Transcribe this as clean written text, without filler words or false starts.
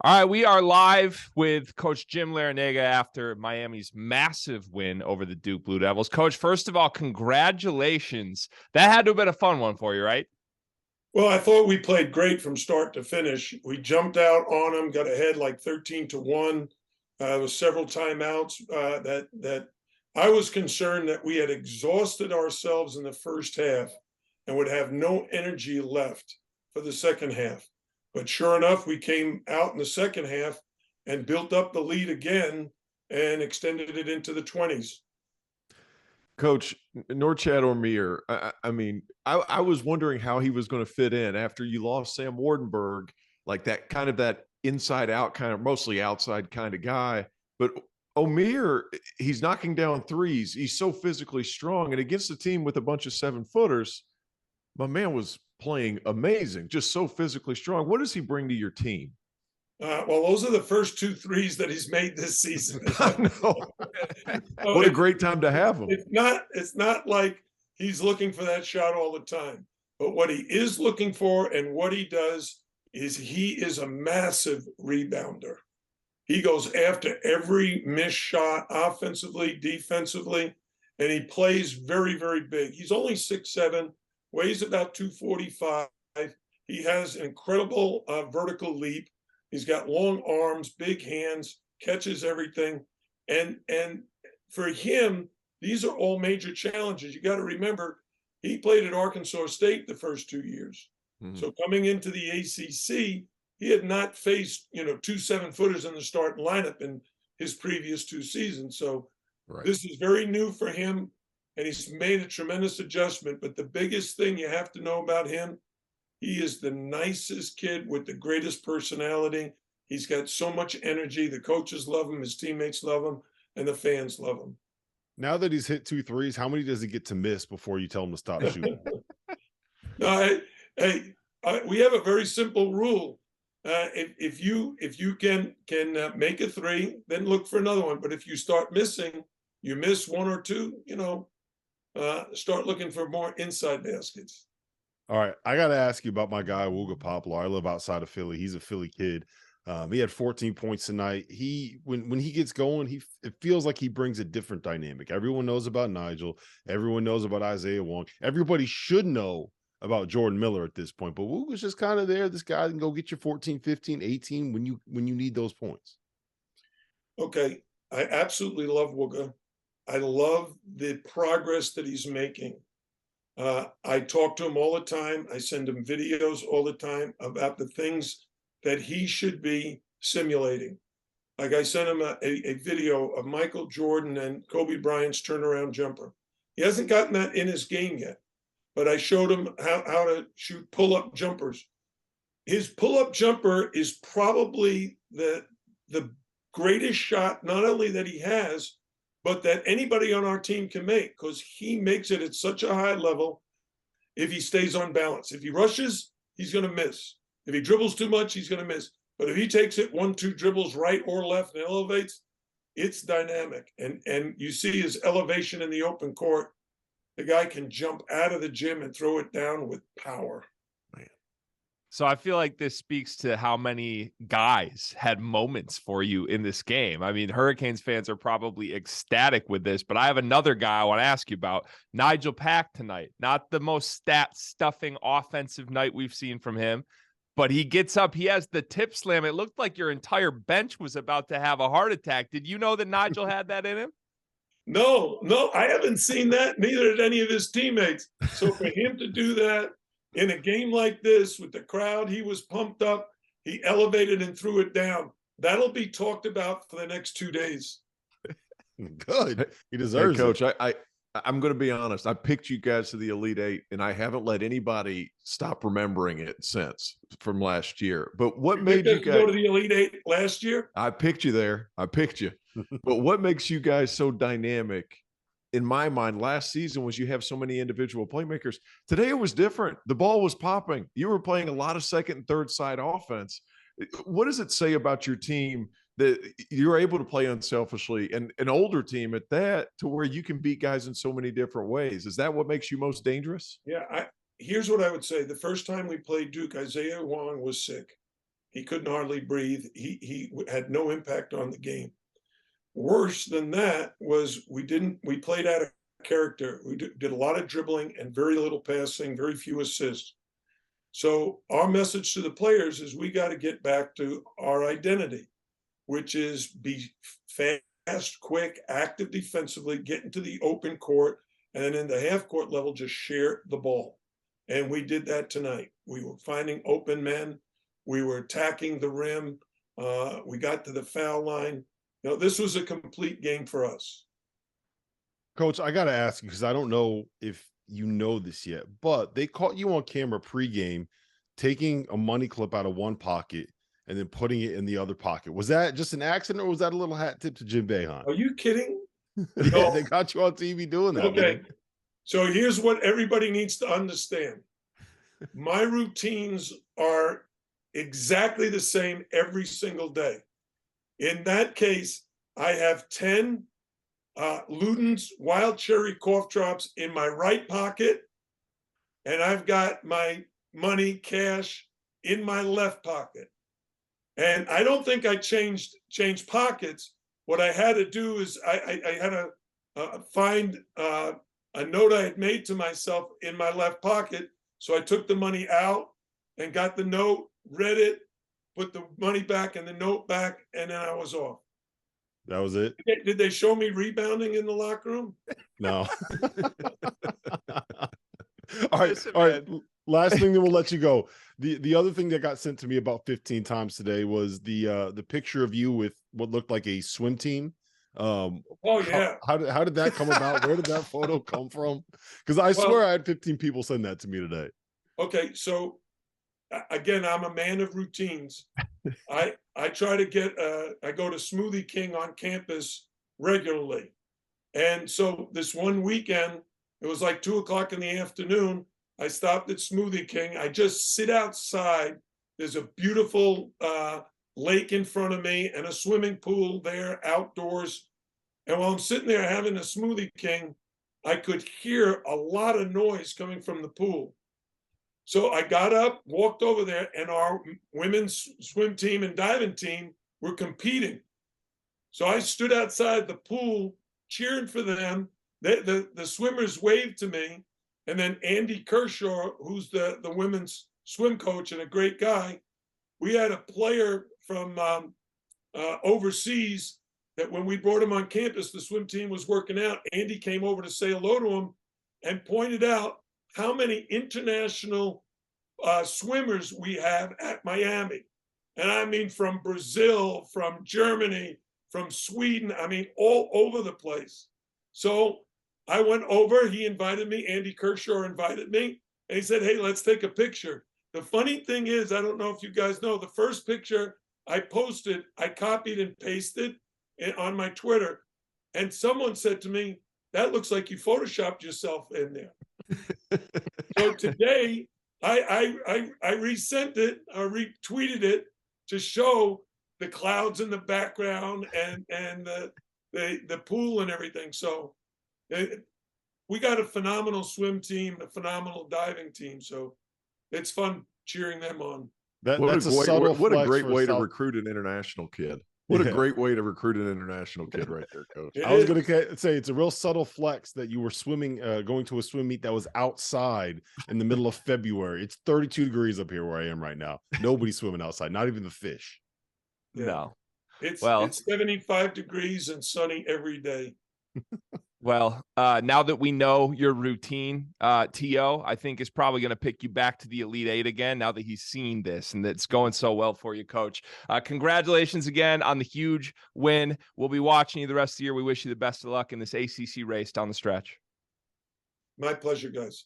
All right, we are live with Coach Jim Larrañaga after Miami's massive win over the Duke Blue Devils. Coach, first of all, congratulations. That had to have been a fun one for you, right? Well, I thought we played great from start to finish. We jumped out on them, got ahead like 13-1. There was several timeouts that I was concerned that we had exhausted ourselves in the first half and would have no energy left for the second half. But sure enough, we came out in the second half and built up the lead again and extended it into the 20s. Coach Norchad Ormir, I was wondering how he was going to fit in after you lost Sam Wardenberg, like that inside out kind of mostly outside kind of guy. But Omir, he's knocking down threes. He's so physically strong. And against a team with a bunch of 7-footers, my man was playing amazing, just so physically strong. What does he bring to your team? Well, those are the first 2 threes that he's made this season. I know. What a great time to have him. It's not like he's looking for that shot all the time. But what he is looking for and what he does is he is a massive rebounder. He goes after every missed shot offensively, defensively, and he plays very, very big. He's only 6'7", weighs about 245. He has an incredible vertical leap. He's got long arms, big hands, catches everything. And for him, these are all major challenges. You got to remember, he played at Arkansas State the first 2 years. Mm-hmm. So coming into the ACC, he had not faced, 2 7-footers in the starting lineup in his previous 2 seasons. So This is very new for him, and he's made a tremendous adjustment. But the biggest thing you have to know about him, he is the nicest kid with the greatest personality. He's got so much energy. The coaches love him, his teammates love him, and the fans love him. Now that he's hit 2 threes, how many does he get to miss before you tell him to stop shooting? No, we have a very simple rule. If you can make a 3, then look for another one. But if you start missing, you miss 1 or 2, start looking for more inside baskets. All right, I got to ask you about my guy, Wooga Poplar. I live outside of Philly. He's a Philly kid. He had 14 points tonight. When he gets going, it feels like he brings a different dynamic. Everyone knows about Nigel. Everyone knows about Isaiah Wong. Everybody should know about Jordan Miller at this point. But Wooga's just kind of there. This guy can go get you 14, 15, 18 when you need those points. Okay, I absolutely love Wooga. I love the progress that he's making. I talk to him all the time. I send him videos all the time about the things that he should be simulating. Like I sent him a video of Michael Jordan and Kobe Bryant's turnaround jumper. He hasn't gotten that in his game yet, but I showed him how to shoot pull-up jumpers. His pull-up jumper is probably the greatest shot, not only that he has, but that anybody on our team can make, because he makes it at such a high level if he stays on balance. If he rushes, he's going to miss. If he dribbles too much, he's going to miss. But if he takes it 1-2 dribbles right or left and elevates, it's dynamic. And you see his elevation in the open court. The guy can jump out of the gym and throw it down with power. So I feel like this speaks to how many guys had moments for you in this game. I mean, Hurricanes fans are probably ecstatic with this, but I have another guy I want to ask you about. Nigel Pack tonight. Not the most stat-stuffing offensive night we've seen from him, but he gets up. He has the tip slam. It looked like your entire bench was about to have a heart attack. Did you know that Nigel had that in him? No, I haven't seen that. Neither did any of his teammates. So for him to do that in a game like this with the crowd, he was pumped up. He elevated and threw it down. That'll be talked about for the next 2 days. Good. He deserves it. Coach, it. I'm going to be honest. I picked you guys to the Elite Eight, and I haven't let anybody stop remembering it since from last year. But what made you guys go to the Elite Eight last year? I picked you there. I picked you. But what makes you guys so dynamic? In my mind, last season was you have so many individual playmakers. Today it was different. The ball was popping. You were playing a lot of second and third side offense. What does it say about your team that you're able to play unselfishly and an older team at that, to where you can beat guys in so many different ways? Is that what makes you most dangerous? Yeah. Here's what I would say. The first time we played Duke, Isaiah Wong was sick. He couldn't hardly breathe. He had no impact on the game. Worse than that was we played out of character. We did a lot of dribbling and very little passing, very few assists. So our message to the players is we got to get back to our identity, which is be fast, quick, active defensively, get into the open court, and then in the half court level, just share the ball. And we did that tonight. We were finding open men. We were attacking the rim. We got to the foul line. You know, this was a complete game for us. Coach, I got to ask you, because I don't know if you know this yet, but they caught you on camera pregame taking a money clip out of one pocket and then putting it in the other pocket. Was that just an accident, or was that a little hat tip to Jim Boeheim? Are you kidding? Yeah, No. they got you on TV doing that. Okay. Man. So here's what everybody needs to understand. My routines are exactly the same every single day. In that case, I have 10 Luden's Wild Cherry cough drops in my right pocket, and I've got my money, cash, in my left pocket. And I don't think I changed pockets. What I had to do is I had to find a note I had made to myself in my left pocket. So I took the money out and got the note, read it, put the money back and the note back, and then I was off. That was it? Did they show me rebounding in the locker room? No. All right. Listen, all right. Last thing, then we'll let you go. The other thing that got sent to me about 15 times today was the picture of you with what looked like a swim team. Oh yeah. How did that come about? Where did that photo come from? Because I swear I had 15 people send that to me today. Okay, so again, I'm a man of routines. I try to get I go to Smoothie King on campus regularly. And so this one weekend, it was like 2:00 in the afternoon. I stopped at Smoothie King. I just sit outside. There's a beautiful lake in front of me and a swimming pool there outdoors. And while I'm sitting there having a Smoothie King, I could hear a lot of noise coming from the pool. So I got up, walked over there, and our women's swim team and diving team were competing. So I stood outside the pool cheering for them. The swimmers waved to me. And then Andy Kershaw, who's the women's swim coach and a great guy, we had a player from overseas that when we brought him on campus, the swim team was working out. Andy came over to say hello to him and pointed out how many international swimmers we have at Miami. And I mean, from Brazil, from Germany, from Sweden, I mean, all over the place. So I went over, he invited me, Andy Kershaw invited me, and he said, hey, let's take a picture. The funny thing is, I don't know if you guys know, the first picture I posted, I copied and pasted on my Twitter. And someone said to me, that looks like you photoshopped yourself in there. So today, I resent it, or retweeted it to show the clouds in the background and the pool and everything. So we got a phenomenal swim team, a phenomenal diving team. So it's fun cheering them on. What a great way to recruit an international kid. What a great way to recruit an international kid right there, Coach. I was going to say it's a real subtle flex that you were swimming, going to a swim meet that was outside in the middle of February. It's 32 degrees up here where I am right now. Nobody's swimming outside, not even the fish. Yeah. No. It's 75 degrees and sunny every day. Well, now that we know your routine, T.O., I think is probably going to pick you back to the Elite Eight again now that he's seen this and that's going so well for you, Coach. Congratulations again on the huge win. We'll be watching you the rest of the year. We wish you the best of luck in this ACC race down the stretch. My pleasure, guys.